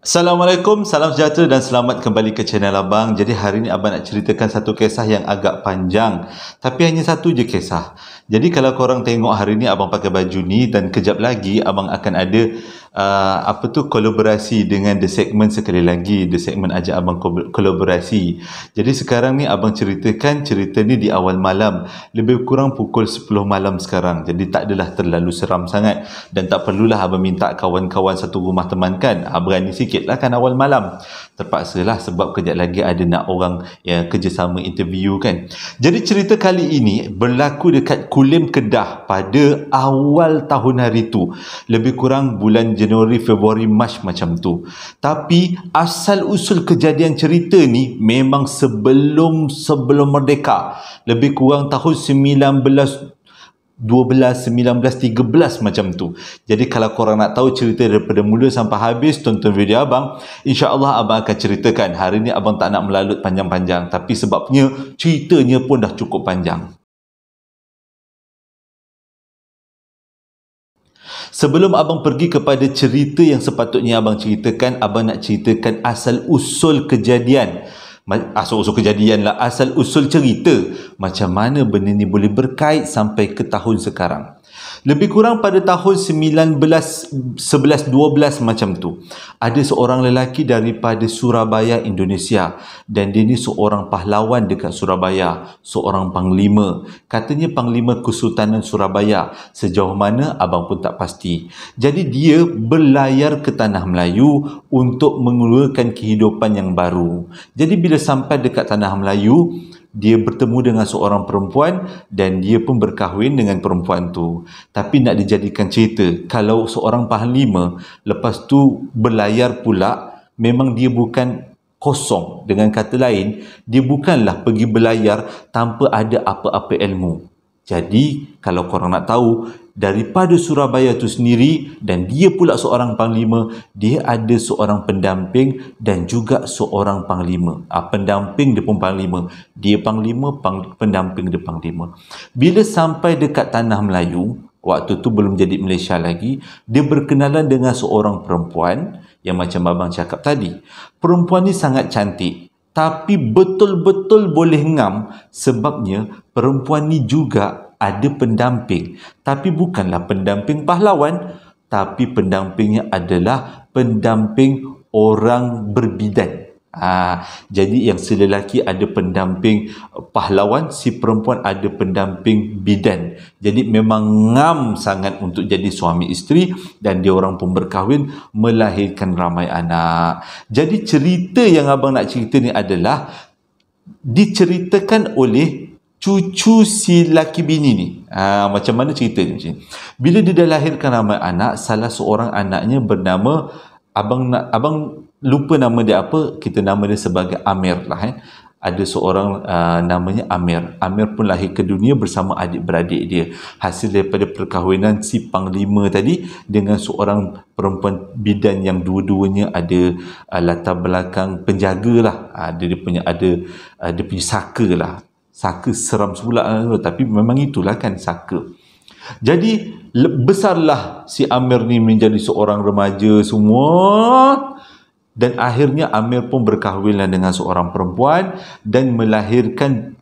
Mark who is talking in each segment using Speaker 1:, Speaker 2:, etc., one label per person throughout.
Speaker 1: Assalamualaikum, salam sejahtera dan selamat kembali ke channel Abang. Jadi hari ni Abang nak ceritakan satu kisah yang agak panjang, tapi hanya satu je kisah. Jadi kalau korang tengok hari ni Abang pakai baju ni, dan kejap lagi Abang akan ada kolaborasi dengan The Segment sekali lagi. The Segment ajak Abang kolaborasi. Jadi sekarang ni Abang ceritakan cerita ni di awal malam, lebih kurang pukul 10 malam sekarang. Jadi tak adalah terlalu seram sangat, dan tak perlulah Abang minta kawan-kawan satu rumah teman kan. Berani sikit lah kan awal malam. Terpaksalah sebab kejap lagi ada nak orang yang kerjasama interview kan. Jadi cerita kali ini berlaku dekat Kulim, Kedah pada awal tahun hari tu. Lebih kurang bulan Januari, Februari, Mac macam tu. Tapi asal usul kejadian cerita ni memang sebelum merdeka. Lebih kurang tahun 1913 macam tu. Jadi kalau korang nak tahu cerita daripada mula sampai habis, tonton video Abang. InsyaAllah Abang akan ceritakan. Hari ni Abang tak nak melalut panjang-panjang, tapi sebabnya ceritanya pun dah cukup panjang. Sebelum Abang pergi kepada cerita yang sepatutnya Abang ceritakan, Abang nak ceritakan asal usul kejadian. Asal usul cerita. Macam mana benda ni boleh berkait sampai ke tahun sekarang. Lebih kurang pada tahun 11-12 macam tu, ada seorang lelaki daripada Surabaya, Indonesia, dan dia ni seorang pahlawan dekat Surabaya, seorang panglima. Katanya panglima Kesultanan Surabaya. Sejauh mana Abang pun tak pasti. Jadi dia berlayar ke Tanah Melayu untuk mengeluarkan kehidupan yang baru. Jadi bila sampai dekat Tanah Melayu, dia bertemu dengan seorang perempuan dan dia pun berkahwin dengan perempuan tu. Tapi nak dijadikan cerita, kalau seorang panglima lepas tu berlayar pula, memang dia bukan kosong. Dengan kata lain, dia bukanlah pergi berlayar tanpa ada apa-apa ilmu. Jadi kalau korang nak tahu, daripada Surabaya tu sendiri, dan dia pula seorang panglima, dia ada seorang pendamping dan juga seorang panglima. Pendamping dia pun panglima. Dia panglima, pendamping dia panglima. Bila sampai dekat Tanah Melayu, waktu tu belum jadi Malaysia lagi, dia berkenalan dengan seorang perempuan yang macam Abang cakap tadi. Perempuan ni sangat cantik, tapi betul-betul boleh ngam, sebabnya perempuan ni juga ada pendamping. Tapi bukanlah pendamping pahlawan, tapi pendampingnya adalah pendamping orang berbidan. Jadi yang si lelaki ada pendamping pahlawan, si perempuan ada pendamping bidan. Jadi memang ngam sangat untuk jadi suami isteri, dan dia orang pun berkahwin, melahirkan ramai anak. Jadi cerita yang Abang nak cerita ni adalah diceritakan oleh cucu si laki bini ni. Macam mana cerita ni? Bila dia dah lahirkan ramai anak, salah seorang anaknya bernama, Abang lupa nama dia apa, kita nama dia sebagai Amir lah. Ada seorang namanya Amir. Amir pun lahir ke dunia bersama adik-beradik dia. Hasil daripada perkahwinan si panglima tadi dengan seorang perempuan bidan yang dua-duanya ada latar belakang penjaga lah. Dia punya saka lah. Saka seram semula, tapi memang itulah kan saka. Jadi besarlah si Amir ni menjadi seorang remaja semua. Dan akhirnya Amir pun berkahwinlah dengan seorang perempuan dan melahirkan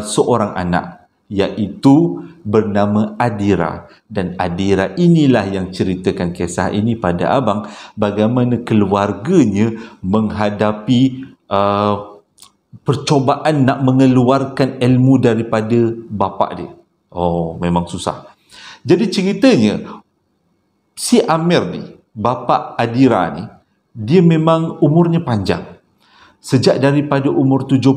Speaker 1: seorang anak, iaitu bernama Adira. Dan Adira inilah yang ceritakan kisah ini pada Abang, bagaimana keluarganya menghadapi percobaan nak mengeluarkan ilmu daripada bapa dia. Memang susah. Jadi ceritanya, si Amir ni, bapa Adira ni, dia memang umurnya panjang. Sejak daripada umur 70,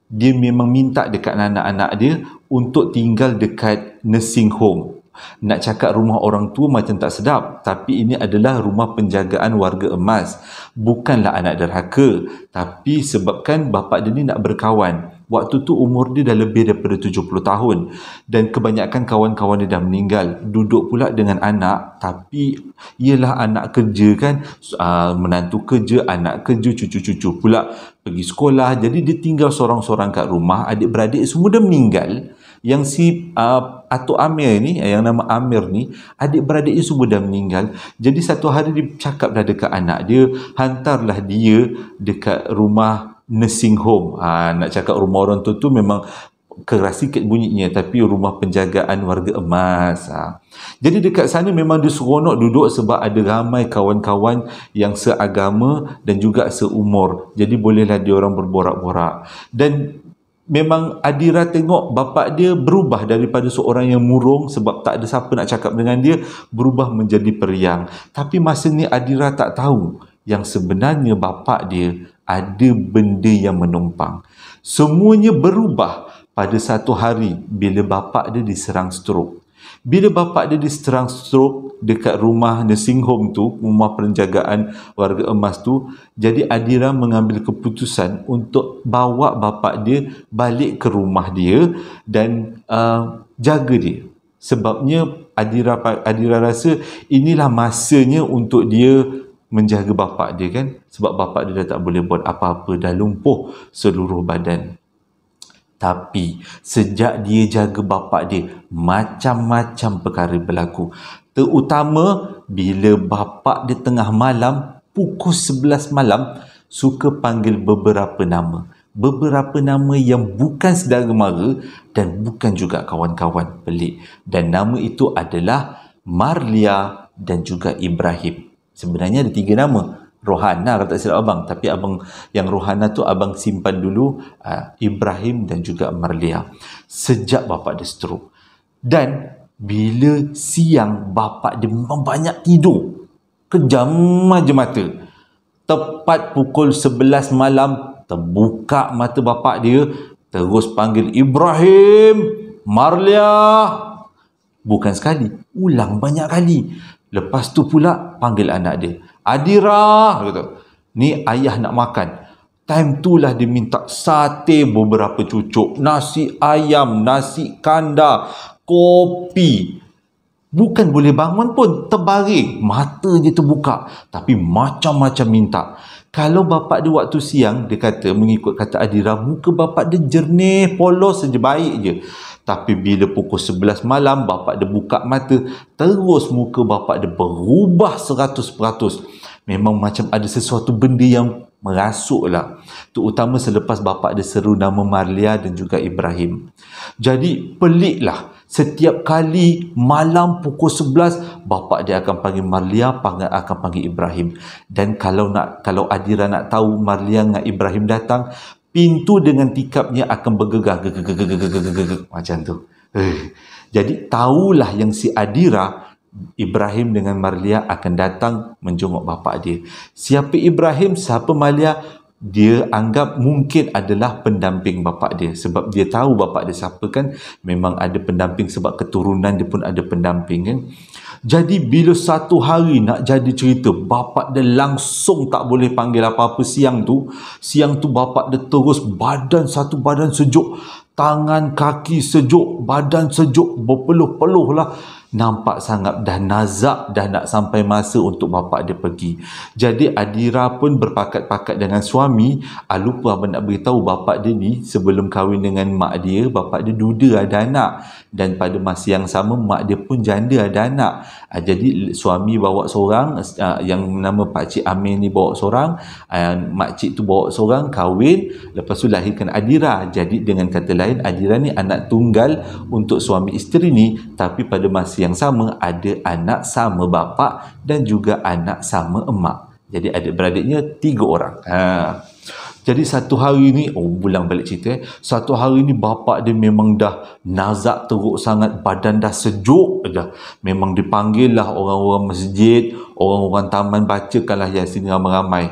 Speaker 1: dia memang minta dekat anak-anak dia untuk tinggal dekat nursing home. Nak cakap rumah orang tua macam tak sedap, tapi ini adalah rumah penjagaan warga emas. Bukanlah anak derhaka, tapi sebabkan bapa dia ni nak berkawan. Waktu tu umur dia dah lebih daripada 70 tahun, dan kebanyakan kawan-kawan dia dah meninggal. Duduk pula dengan anak, tapi ialah anak kerja kan, menantu kerja, anak kerja, cucu-cucu pula pergi sekolah. Jadi dia tinggal seorang-seorang kat rumah. Adik-beradik semua dah meninggal. Yang si Atuk Amir ni, yang nama Amir ni, adik-beradiknya semua dah meninggal. Jadi satu hari dia cakaplah dekat anak dia, hantarlah dia dekat rumah nursing home. Nak cakap rumah orang tu memang keras sikit bunyinya, tapi rumah penjagaan warga emas. Jadi dekat sana memang dia seronok duduk sebab ada ramai kawan-kawan yang seagama dan juga seumur. Jadi bolehlah dia orang berborak-borak. Dan memang Adira tengok bapak dia berubah daripada seorang yang murung sebab tak ada siapa nak cakap dengan dia, berubah menjadi periang. Tapi masa ni Adira tak tahu yang sebenarnya bapak dia ada benda yang menumpang. Semuanya berubah pada satu hari bila bapak dia diserang stroke. Bila bapak dia diserang stroke dekat rumah nursing home tu, rumah penjagaan warga emas tu, jadi Adira mengambil keputusan untuk bawa bapak dia balik ke rumah dia dan jaga dia. Sebabnya Adira rasa inilah masanya untuk dia menjaga bapak dia kan, sebab bapak dia dah tak boleh buat apa-apa, dah lumpuh seluruh badan. Tapi sejak dia jaga bapak dia, macam-macam perkara berlaku. Terutama bila bapak dia tengah malam, pukul 11 malam, suka panggil beberapa nama. Beberapa nama yang bukan saudara mara dan bukan juga kawan-kawan, pelik. Dan nama itu adalah Marlia dan juga Ibrahim. Sebenarnya ada 3 nama. Rohana kalau tak silap abang, tapi abang yang Rohana tu abang simpan dulu, Ibrahim dan juga Marlia. Sejak bapak dia stroke. Dan bila siang bapak dia memang banyak tidur, kejam aja mata. Tepat pukul 11 malam terbuka mata bapak dia, terus panggil Ibrahim, Marlia. Bukan sekali, ulang banyak kali. Lepas tu pula panggil anak dia, Adira, kata, ni ayah nak makan. Time tu lah dia minta sate beberapa cucuk, nasi ayam, nasi kandar, kopi. Bukan boleh bangun pun, terbaring, mata je terbuka, tapi macam-macam minta. Kalau bapak dia waktu siang, dia kata, mengikut kata Adira, muka bapak dia jernih, polos saja, baik je. Tapi bila pukul 11 malam, bapak dia buka mata, terus muka bapak dia berubah 100%. Memang macam ada sesuatu benda yang merasuk lah. Terutama selepas bapak dia seru nama Marlia dan juga Ibrahim. Jadi peliklah. Setiap kali malam pukul 11, bapak dia akan panggil Marlia, akan panggil Ibrahim. Dan kalau Adira nak tahu Marlia dengan Ibrahim datang, pintu dengan tikapnya akan bergegar macam tu. Jadi tahulah yang si Adira, Ibrahim dengan Marlia akan datang menjenguk bapak dia. Siapa Ibrahim, siapa Marlia, dia anggap mungkin adalah pendamping bapak dia. Sebab dia tahu bapak dia siapa kan, memang ada pendamping sebab keturunan dia pun ada pendamping kan. Jadi bila satu hari nak jadi cerita, bapak dia langsung tak boleh panggil apa-apa siang tu. Siang tu bapak dia terus satu badan sejuk, tangan kaki sejuk, badan sejuk, berpeluh-peluh lah. Nampak sangat dah nazak, dah nak sampai masa untuk bapak dia pergi. Jadi Adira pun berpakat-pakat dengan suami. Lupa abang nak beritahu, bapak dia ni sebelum kahwin dengan mak dia, bapak dia duda ada anak. Dan pada masa yang sama, mak dia pun janda ada anak. Jadi suami bawa seorang, yang nama Pakcik Amin ni bawa seorang, makcik tu bawa seorang, kahwin, lepas tu lahirkan Adira. Jadi dengan kata lain, Adira ni anak tunggal untuk suami isteri ni, tapi pada masa yang sama ada anak sama bapa dan juga anak sama emak. Jadi adik-beradiknya 3 orang. Jadi satu hari ni, ulang balik cerita, satu hari ni bapak dia memang dah nazak teruk sangat, badan dah sejuk dah. Memang dipanggil lah orang-orang masjid, orang-orang taman, bacakanlah Yasin ramai-ramai.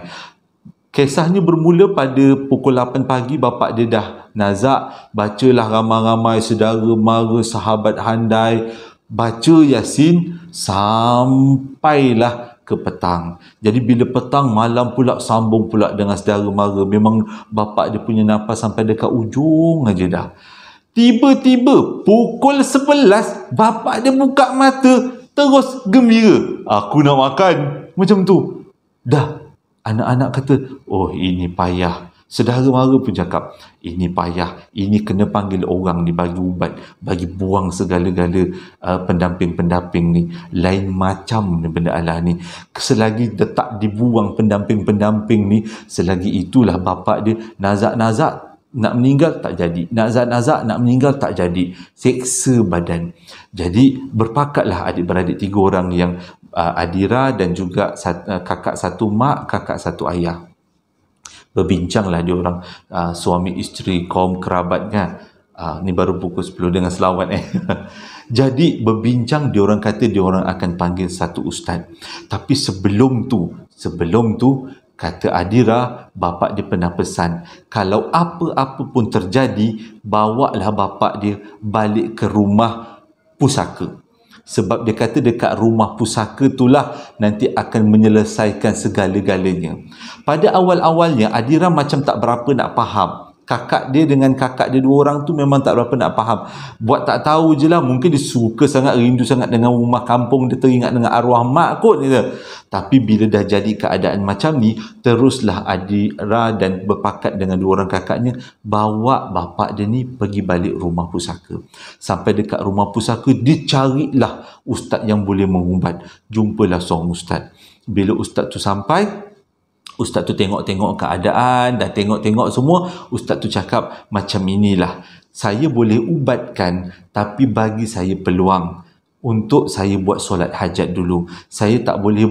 Speaker 1: Kisahnya bermula pada pukul 8 pagi, bapak dia dah nazak, bacalah ramai-ramai saudara mara, sahabat handai, baca Yasin sampailah ke petang. Jadi bila petang, malam pula sambung pula dengan saudara mara. Memang bapak dia punya nafas sampai dekat ujung aja dah. Tiba-tiba pukul 11, bapak dia buka mata, terus gembira. Aku nak makan. Macam tu. Dah, anak-anak kata, oh ini payah. Saudara mara pun cakap, ini payah, ini kena panggil orang ni bagi ubat, bagi buang segala-gala pendamping-pendamping ni. Lain macam ni benda Allah ni. Selagi dia tak dibuang pendamping-pendamping ni, selagi itulah bapak dia nazak-nazak nak meninggal tak jadi, nazak-nazak nak meninggal tak jadi, seksa badan. Jadi berpakatlah adik-beradik 3 orang yang Adira dan juga kakak satu mak, kakak satu ayah. Berbincanglah dia orang, suami isteri, kaum kerabat kan. Ni baru pukul 10 dengan selawat Jadi berbincang, dia orang kata dia orang akan panggil satu ustaz. Tapi sebelum tu kata Adira, bapak dia pernah pesan, kalau apa-apa pun terjadi, bawalah bapak dia balik ke rumah pusaka. Sebab dia kata dekat rumah pusaka itulah nanti akan menyelesaikan segala-galanya. Pada awal-awalnya Adira macam tak berapa nak faham. Kakak dia dengan kakak dia 2 orang tu memang tak berapa nak faham. Buat tak tahu je lah. Mungkin dia suka sangat, rindu sangat dengan rumah kampung. Dia teringat dengan arwah mak kot. Gitu. Tapi bila dah jadi keadaan macam ni, teruslah Adira dan berpakat dengan 2 orang kakaknya, bawa bapak dia ni pergi balik rumah pusaka. Sampai dekat rumah pusaka, dicarilah ustaz yang boleh mengubat. Jumpalah seorang ustaz. Bila ustaz tu sampai, ustaz tu tengok-tengok keadaan, dah tengok-tengok semua, ustaz tu cakap, macam inilah, saya boleh ubatkan, tapi bagi saya peluang untuk saya buat solat hajat dulu. Saya tak boleh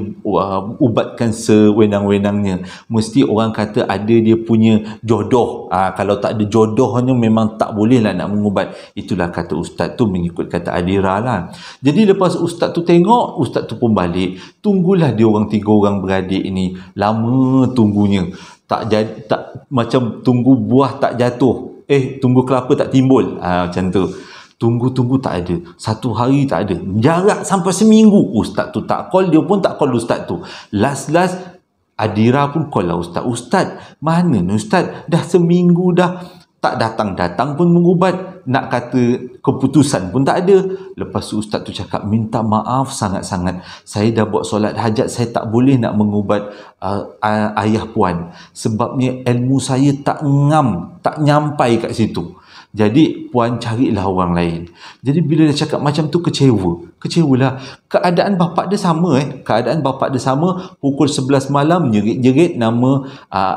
Speaker 1: ubatkan sewenang-wenangnya. Mesti orang kata ada dia punya jodoh. Kalau tak ada jodohnya memang tak boleh lah nak mengubat. Itulah kata ustaz tu, mengikut kata Adira lah. Jadi lepas ustaz tu tengok, ustaz tu pun balik. Tunggulah dia orang 3 orang beradik ni. Lama tunggunya. Tak jadi, tak macam tunggu buah tak jatuh. Tunggu kelapa tak timbul. Macam tu. Tunggu-tunggu tak ada. 1 hari tak ada. Jarak sampai seminggu. Ustaz tu tak call, dia pun tak call ustaz tu. Last Adira pun call lah ustaz. Ustaz, mana ni ustaz? Dah seminggu dah tak datang-datang pun mengubat. Nak kata keputusan pun tak ada. Lepas tu ustaz tu cakap, minta maaf sangat-sangat. Saya dah buat solat hajat, saya tak boleh nak mengubat ayah puan. Sebabnya ilmu saya tak ngam, tak nyampai kat situ. Jadi puan carilah orang lain. Jadi bila dia cakap macam tu, kecewalah. Keadaan bapak dia sama Keadaan bapak dia sama. Pukul 11 malam jerit-jerit nama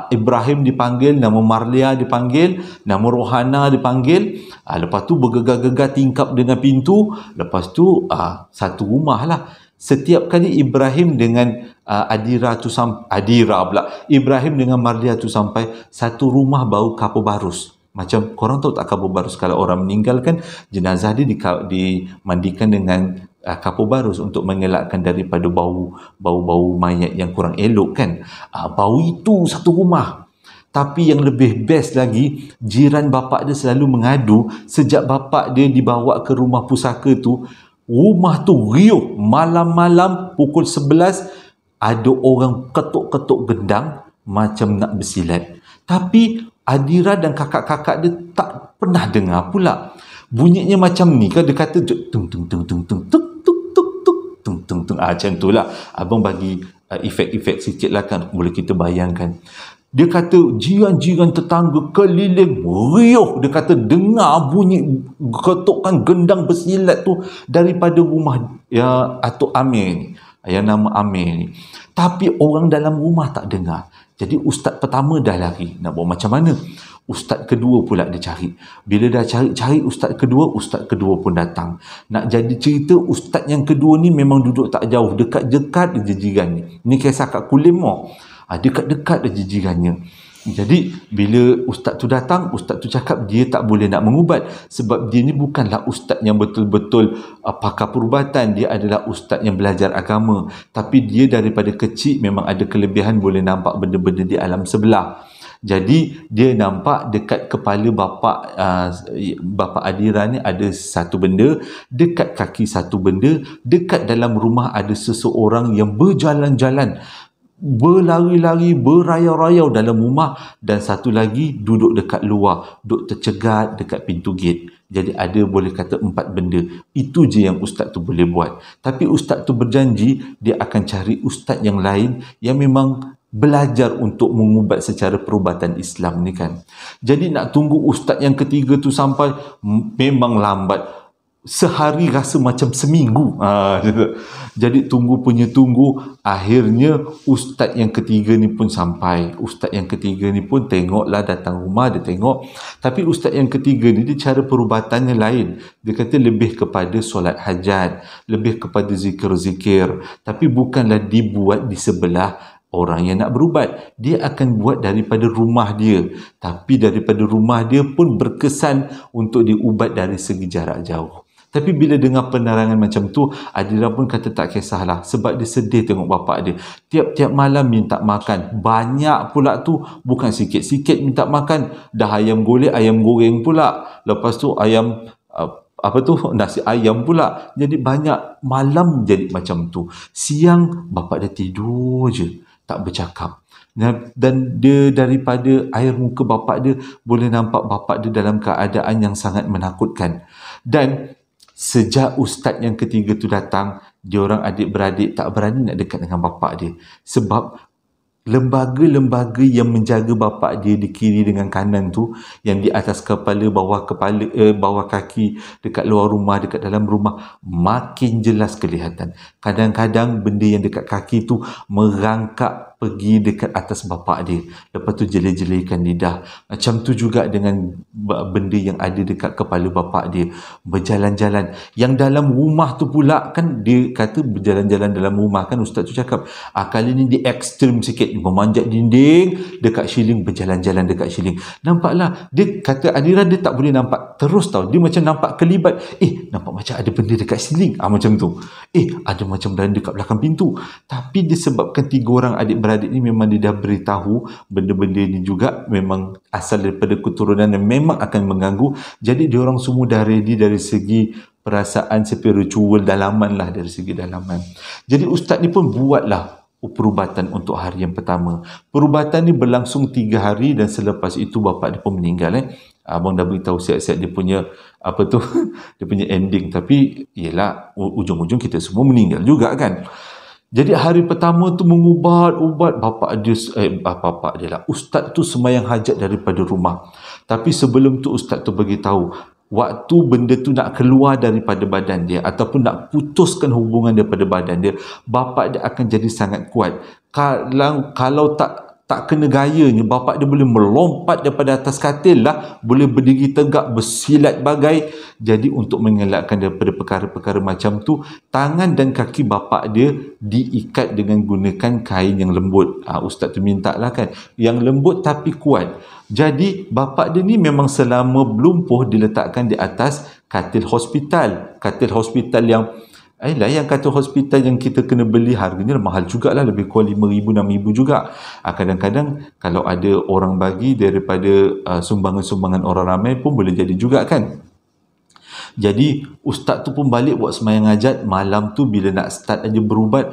Speaker 1: Ibrahim dipanggil, nama Marlia dipanggil, nama Rohana dipanggil. Lepas tu bergegar-gegar tingkap dengan pintu. Lepas tu satu rumah lah. Setiap kali Ibrahim dengan Ibrahim dengan Marlia tu sampai, satu rumah bau kapur barus. Macam korang tahu tak kapur barus? Kalau orang meninggal kan, jenazah dia dimandikan dengan kapur barus untuk mengelakkan daripada bau mayat yang kurang elok kan. Bau itu satu rumah. Tapi yang lebih best lagi, jiran bapak dia selalu mengadu, sejak bapak dia dibawa ke rumah pusaka tu, rumah tu riuh. Malam-malam pukul 11 ada orang ketuk-ketuk gendang macam nak bersilat. Tapi Adira dan kakak-kakak dia tak pernah dengar pula. Bunyinya macam ni kan, dia kata tung tung tung tung tung tung tung tung tung tung tung. Macam itulah. Abang bagi efek-efek sikit lah kan, boleh kita bayangkan. Dia kata jiran-jiran tetangga keliling riuh. Dia kata dengar bunyi ketukan gendang bersilat tu daripada rumah Atuk Amir ni, yang nama Amir ni. Tapi orang dalam rumah tak dengar. Jadi ustaz pertama dah lari. Nak buat macam mana? Ustaz kedua pula dia cari. Bila dah cari ustaz kedua pun datang. Nak jadi cerita, ustaz yang kedua ni memang duduk tak jauh. Dekat-dekat je jirannya. Ni kisah kat Kulim. Dekat-dekat je jirannya. Jadi bila ustaz tu datang, ustaz tu cakap dia tak boleh nak mengubat. Sebab dia ni bukanlah ustaz yang betul-betul pakar perubatan. Dia adalah ustaz yang belajar agama. Tapi dia daripada kecil memang ada kelebihan boleh nampak benda-benda di alam sebelah. Jadi dia nampak dekat kepala bapa Adira ni ada satu benda, dekat kaki satu benda, dekat dalam rumah ada seseorang yang berjalan-jalan, berlari-lari, berayau-rayau dalam rumah, dan satu lagi duduk dekat luar, duduk tercegat dekat pintu gate. Jadi ada boleh kata 4 benda. Itu je yang ustaz tu boleh buat. Tapi ustaz tu berjanji dia akan cari ustaz yang lain yang memang belajar untuk mengubat secara perubatan Islam ni kan. Jadi nak tunggu ustaz yang ketiga tu sampai memang lambat. Sehari rasa macam seminggu. Jadi tunggu punya tunggu, akhirnya ustaz yang ketiga ni pun sampai. Ustaz yang ketiga ni pun tengoklah, datang rumah dia tengok. Tapi ustaz yang ketiga ni dia cara perubatannya lain. Dia kata lebih kepada solat hajat, lebih kepada zikir-zikir, tapi bukanlah dibuat di sebelah orang yang nak berubat. Dia akan buat daripada rumah dia. Tapi daripada rumah dia pun berkesan untuk diubat dari segi jarak jauh. Tapi bila dengar penerangan macam tu, Adira pun kata tak kisahlah. Sebab dia sedih tengok bapak dia. Tiap-tiap malam minta makan. Banyak pula tu. Bukan sikit-sikit minta makan. Dah ayam golek, ayam goreng pula. Lepas tu ayam nasi ayam pula. Jadi banyak. Malam jadi macam tu. Siang bapak dia tidur je, tak bercakap. Dan dia daripada air muka bapak dia boleh nampak bapak dia dalam keadaan yang sangat menakutkan. Dan sejak ustaz yang ketiga tu datang, diorang adik-beradik tak berani nak dekat dengan bapak dia. Sebab lembaga-lembaga yang menjaga bapak dia di kiri dengan kanan tu, yang di atas kepala, bawah kaki, dekat luar rumah, dekat dalam rumah, makin jelas kelihatan. Kadang-kadang benda yang dekat kaki tu merangkak pergi dekat atas bapak dia. Lepas tu jelai-jelaikan lidah. Macam tu juga dengan benda yang ada dekat kepala bapak dia. Berjalan-jalan. Yang dalam rumah tu pula kan, dia kata berjalan-jalan dalam rumah kan, ustaz tu cakap, kali ni dia ekstrim sikit. Memanjat dinding dekat shilling, berjalan-jalan dekat shilling. Nampaklah, dia kata Adira dia tak boleh nampak terus tau. Dia macam nampak kelibat. Nampak macam ada benda dekat shilling. Macam tu. Ada macam beranda dekat belakang pintu. Tapi disebabkan 3 orang adik-beradik ni memang dia dah beritahu benda-benda ni juga memang asal daripada keturunan yang memang akan mengganggu. Jadi diorang semua dah ready dari segi perasaan spiritual, dalaman lah, dari segi dalaman. Jadi ustaz ni pun buatlah perubatan untuk hari yang pertama. Perubatan ni berlangsung 3 hari dan selepas itu bapak dia pun meninggal. Abang dah beritahu siap-siap dia punya dia punya ending. Tapi yelah, ujung-ujung kita semua meninggal juga kan. Jadi hari pertama tu mengubat-ubat bapak dia lah. Ustaz tu sembahyang hajat daripada rumah. Tapi sebelum tu ustaz tu beritahu, waktu benda tu nak keluar daripada badan dia ataupun nak putuskan hubungan daripada badan dia, bapak dia akan jadi sangat kuat. Kalau tak kena gayanya, bapak dia boleh melompat daripada atas katil lah, boleh berdiri tegak, bersilat bagai. Jadi untuk mengelakkan daripada perkara-perkara macam tu, tangan dan kaki bapak dia diikat dengan gunakan kain yang lembut. Ustaz tu minta lah kan, yang lembut tapi kuat. Jadi bapak dia ni memang selama lumpuh diletakkan di atas katil hospital. Katil hospital yang katil hospital yang kita kena beli, harganya mahal jugalah, lebih kurang RM5,000, RM6,000 juga. Kadang-kadang kalau ada orang bagi daripada sumbangan-sumbangan orang ramai pun boleh jadi juga kan. Jadi ustaz tu pun balik buat sembahyang hajat. Malam tu bila nak start aja berubat,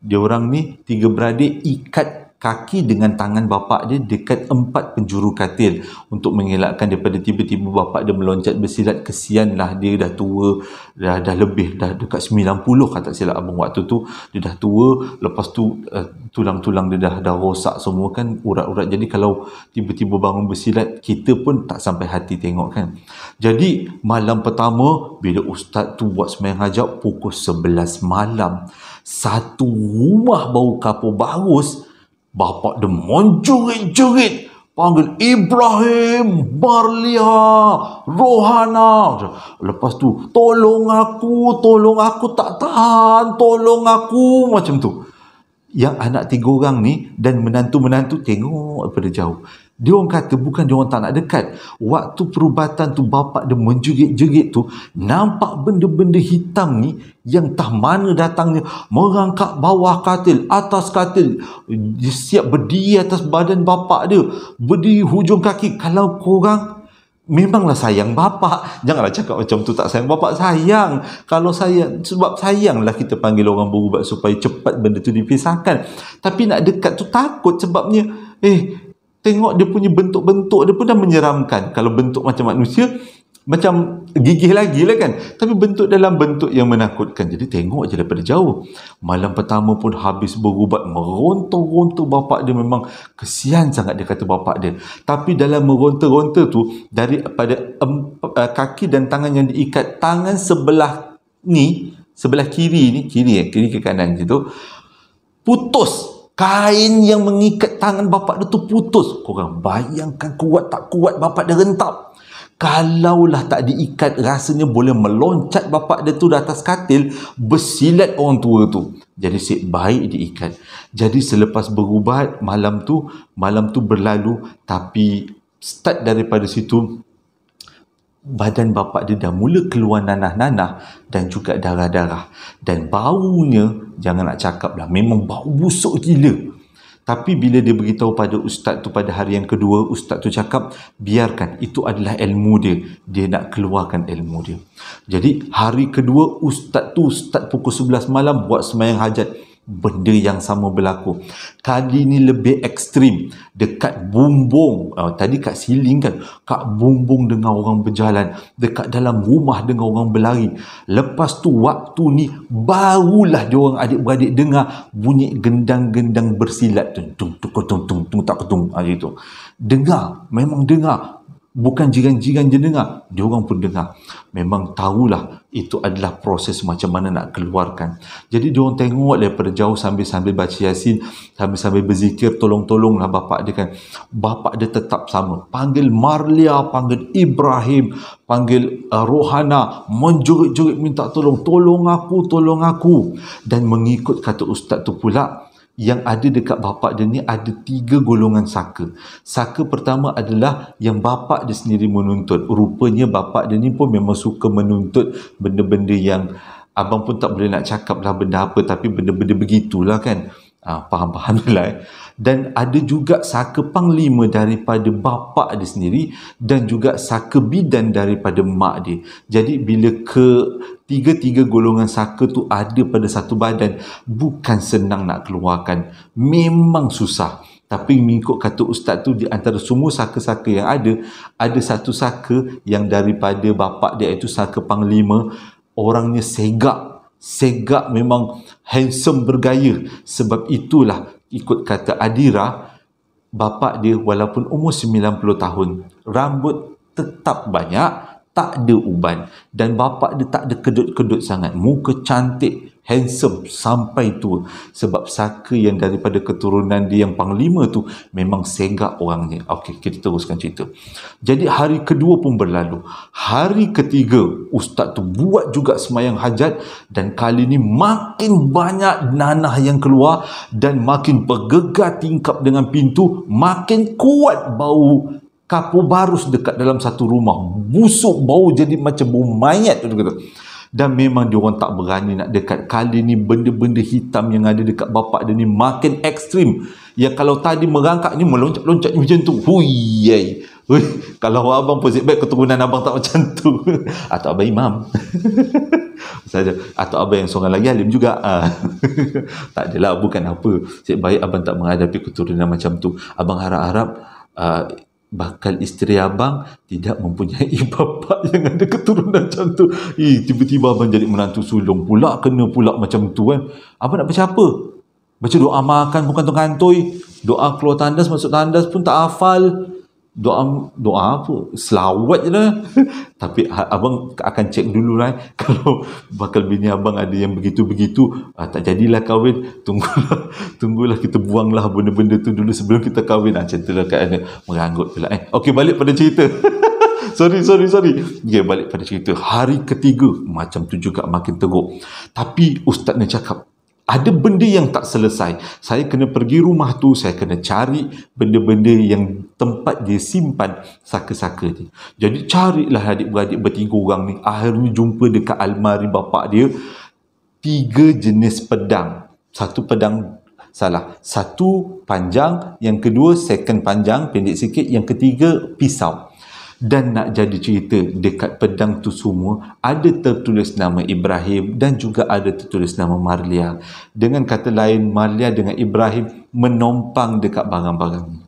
Speaker 1: diorang ni 3 beradik ikat kaki dengan tangan bapak dia dekat 4 penjuru katil untuk mengelakkan daripada tiba-tiba bapak dia meloncat bersilat. Kesianlah, dia dah tua, dah lebih, dah dekat 90 kata silap abang waktu tu. Dia dah tua, lepas tu tulang-tulang dia dah rosak semua kan, urat-urat. Jadi kalau tiba-tiba bangun bersilat, kita pun tak sampai hati tengok kan. Jadi malam pertama bila ustaz tu buat sembahyang hajat pukul 11 malam, satu rumah bau kapur bagus. Bapak dia menjerit-jerit, panggil Ibrahim, Barlia, Rohana. Lepas tu, tolong aku tak tahan, tolong aku, macam tu. Yang anak 3 orang ni dan menantu-menantu tengok daripada jauh. Dia orang kata bukan dia orang tak nak dekat. Waktu perubatan tu bapak dia menjerit-jerit tu, nampak benda-benda hitam ni yang tak mana datangnya, merangkak bawah katil, atas katil. Dia siap berdiri atas badan bapak dia, berdiri hujung kaki. Kalau korang memanglah sayang bapak, janganlah cakap macam tu tak sayang bapak. Sayang. Kalau sayang, sebab sayanglah kita panggil orang berubat supaya cepat benda tu dipisahkan. Tapi nak dekat tu takut sebabnya tengok dia punya bentuk-bentuk dia pun dah menyeramkan. Kalau bentuk macam manusia, macam gigih lagi lah kan, tapi bentuk dalam bentuk yang menakutkan. Jadi tengok je daripada jauh. Malam pertama pun habis berubat, meronta-ronta bapak dia, memang kesian sangat dia kata bapak dia. Tapi dalam meronta-ronta tu, daripada kaki dan tangan yang diikat, tangan sebelah ni, sebelah kiri ke kanan gitu, putus. Kain yang mengikat tangan bapak dia tu putus. Korang bayangkan kuat tak kuat bapak dia rentap. Kalaulah tak diikat, rasanya boleh meloncat bapak dia tu di atas katil, bersilat orang tua tu. Jadi asyik baik diikat. Jadi selepas berubat, malam tu berlalu, tapi start daripada situ, badan bapak dia dah mula keluar nanah-nanah dan juga darah-darah. Dan baunya, jangan nak cakap lah, memang bau busuk gila. Tapi bila dia beritahu pada ustaz tu pada hari yang kedua, ustaz tu cakap, biarkan, itu adalah ilmu dia. Dia nak keluarkan ilmu dia. Jadi hari kedua, ustaz pukul 11 malam buat sembahyang hajat. Benda yang sama berlaku. Kali ni lebih ekstrim. Dekat bumbung, tadi kat siling kan, kat bumbung dengar orang berjalan, dekat dalam rumah dengar orang berlari. Lepas tu waktu ni barulah diorang adik-beradik dengar bunyi gendang-gendang bersilat tu, tung tung tung tung tak ketung gitu. Dengar, memang dengar. Bukan jiran-jiran je dengar, diorang pun dengar. Memang tahulah itu adalah proses macam mana nak keluarkan. Jadi diorang tengok daripada jauh sambil baca Yasin, sambil berzikir, tolong-tolonglah bapak dia kan. Bapak dia tetap sama. Panggil Marlia, panggil Ibrahim, panggil Rohana, menjerit-jerit minta tolong. Tolong aku. Dan mengikut kata ustaz tu pula, yang ada dekat bapak dia ni ada 3 golongan saka. Saka pertama adalah yang bapak dia sendiri menuntut. Rupanya bapak dia ni pun memang suka menuntut benda-benda yang abang pun tak boleh nak cakap lah benda apa, tapi benda-benda begitulah kan. Faham-faham lah. Dan ada juga saka panglima daripada bapa dia sendiri, dan juga saka bidan daripada mak dia. Jadi bila tiga golongan saka tu ada pada satu badan, bukan senang nak keluarkan, memang susah. Tapi mengikut kata ustaz tu, di antara semua saka-saka yang ada satu saka yang daripada bapa dia, itu saka panglima. Orangnya segak, memang handsome, bergaya. Sebab itulah ikut kata Adira, bapa dia walaupun umur 90 tahun, rambut tetap banyak, tak ada uban, dan bapa dia tak ada kedut-kedut sangat, muka cantik, handsome sampai tua. Sebab saka yang daripada keturunan dia yang panglima tu memang segak orangnya. Okey, kita teruskan cerita. Jadi hari kedua pun berlalu. Hari ketiga, ustaz tu buat juga sembahyang hajat, dan kali ni makin banyak nanah yang keluar, dan makin bergegar tingkap dengan pintu, makin kuat bau kapur barus dekat dalam satu rumah. Busuk, bau jadi macam bau mayat tu kata. Dan memang diorang tak berani nak dekat. Kali ni benda-benda hitam yang ada dekat bapak dia ni makin ekstrim. Yang kalau tadi merangkak ni meloncat-loncat macam tu. Hui, kalau abang positif baik, keturunan abang tak macam tu. Atau abang imam. Atau abang yang seorang lagi alim juga. Tak adalah, bukan apa. Baik abang tak menghadapi keturunan macam tu. Abang harap-harap bakal isteri abang tidak mempunyai bapa yang ada keturunan macam tu. Tiba-tiba abang jadi menantu sulung pula, kena pula macam tu kan. Abang nak baca apa? Baca doa makan pun kantoi-kantoi, doa keluar tandas masuk tandas pun tak hafal. Doa apa? Selawat je lah. Tapi abang akan cek dulu lah. Kalau bakal bini abang ada yang begitu-begitu, tak jadilah kahwin. Tunggulah kita buanglah benda-benda tu dulu sebelum kita kahwin. Macam tu lah keadaan. Meranggut pula. Okey, balik pada cerita. Sorry. Okay, balik pada cerita. Hari ketiga, macam tu juga makin teruk. Tapi ustaz ni cakap, ada benda yang tak selesai. Saya kena pergi rumah tu, saya kena cari benda-benda yang tempat dia simpan saka-saka dia. Jadi carilah adik-beradik bertiga orang ni. Akhirnya jumpa dekat almari bapak dia 3 jenis pedang. Satu panjang, yang kedua second panjang, pendek sikit, yang ketiga pisau. Dan nak jadi cerita, dekat pedang tu semua ada tertulis nama Ibrahim dan juga ada tertulis nama Marlia. Dengan kata lain, Marlia dengan Ibrahim menompang dekat barang-barang ni.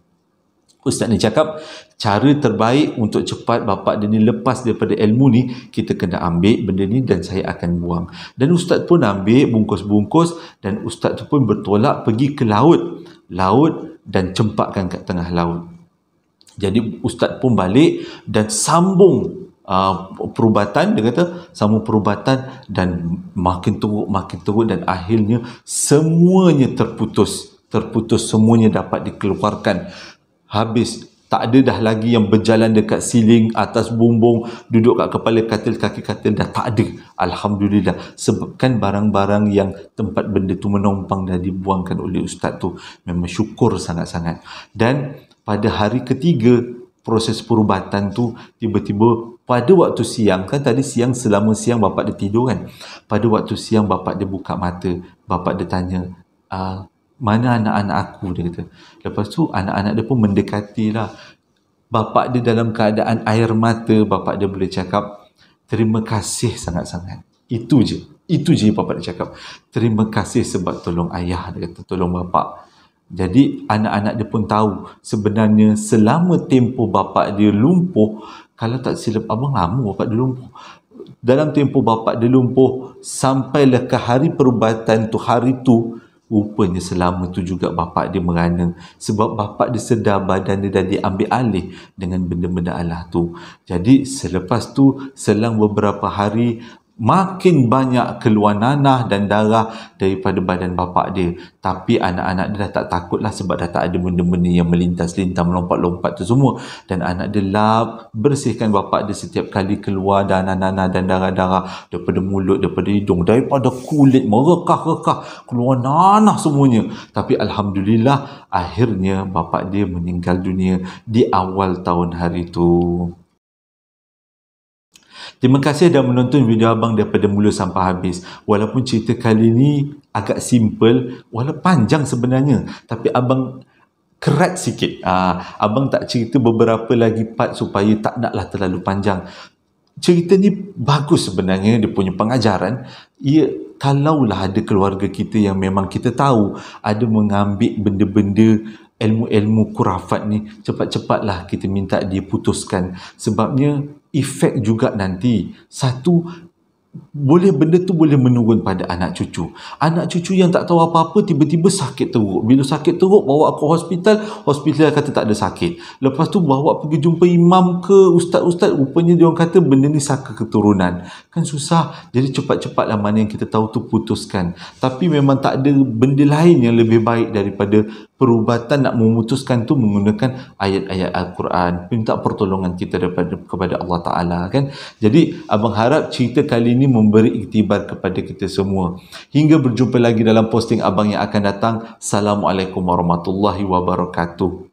Speaker 1: Ustaz ni cakap cara terbaik untuk cepat bapak dia ni lepas daripada ilmu ni, kita kena ambil benda ni dan saya akan buang. Dan ustaz pun ambil bungkus-bungkus dan ustaz tu pun bertolak pergi ke laut dan cempakkan kat tengah laut. Jadi ustaz pun balik dan sambung perubatan, dia kata sambung perubatan dan makin teruk dan akhirnya semuanya terputus, semuanya dapat dikeluarkan. Habis, tak ada dah lagi yang berjalan dekat siling, atas bumbung, duduk kat kepala katil, kaki katil, dah tak ada. Alhamdulillah. Sebabkan barang-barang yang tempat benda tu menumpang dah dibuangkan oleh ustaz tu. Memang syukur sangat-sangat. Dan pada hari ketiga proses perubatan tu, tiba-tiba pada waktu siang, kan tadi siang, selama siang bapak dia tidur kan. Pada waktu siang bapak dia buka mata, bapak dia tanya, mana anak-anak aku, dia kata. Lepas tu anak-anak dia pun mendekati lah. Bapak dia dalam keadaan air mata, bapak dia boleh cakap, terima kasih sangat-sangat. Itu je bapak dia cakap. Terima kasih sebab tolong ayah, dia kata, tolong bapak. Jadi anak-anak dia pun tahu sebenarnya selama tempoh bapak dia lumpuh, kalau tak silap abang lama bapak dia lumpuh. Dalam tempoh bapak dia lumpuh sampailah ke hari perubatan tu, hari tu rupanya selama tu juga bapak dia merana, sebab bapak dia sedar badan dia dah diambil alih dengan benda-benda Allah tu. Jadi selepas tu, selang beberapa hari, makin banyak keluar nanah dan darah daripada badan bapak dia. Tapi anak-anak dia dah tak takut lah, sebab dah tak ada benda-benda yang melintas-lintas, melompat-lompat tu semua. Dan anak dia lap bersihkan bapak dia setiap kali keluar nanah-nanah dan darah-darah daripada mulut, daripada hidung, daripada kulit, merekah-rekah, keluar nanah semuanya. Tapi Alhamdulillah, akhirnya bapak dia meninggal dunia di awal tahun hari tu. Terima kasih dah menonton video abang daripada mula sampai habis. Walaupun cerita kali ni agak simple, walaupun panjang sebenarnya, tapi abang kerat sikit. Abang tak cerita beberapa lagi part supaya tak naklah terlalu panjang. Cerita ni bagus sebenarnya, dia punya pengajaran. Kalaulah ada keluarga kita yang memang kita tahu ada mengambil benda-benda ilmu-ilmu kurafat ni, cepat-cepatlah kita minta dia putuskan. Sebabnya efek juga nanti, satu, benda tu boleh menurun pada anak cucu. Anak cucu yang tak tahu apa-apa tiba-tiba sakit teruk. Bila sakit teruk bawa ke hospital kata tak ada sakit. Lepas tu bawa pergi jumpa imam ke ustaz-ustaz, rupanya dia orang kata benda ni saka keturunan. Kan susah. Jadi cepat-cepatlah mana yang kita tahu tu putuskan. Tapi memang tak ada benda lain yang lebih baik daripada perubatan nak memutuskan tu menggunakan ayat-ayat Al-Quran, minta pertolongan kita kepada Allah Ta'ala kan. Jadi abang harap cerita kali ini memberi iktibar kepada kita semua. Hingga berjumpa lagi dalam posting abang yang akan datang. Assalamualaikum warahmatullahi wabarakatuh.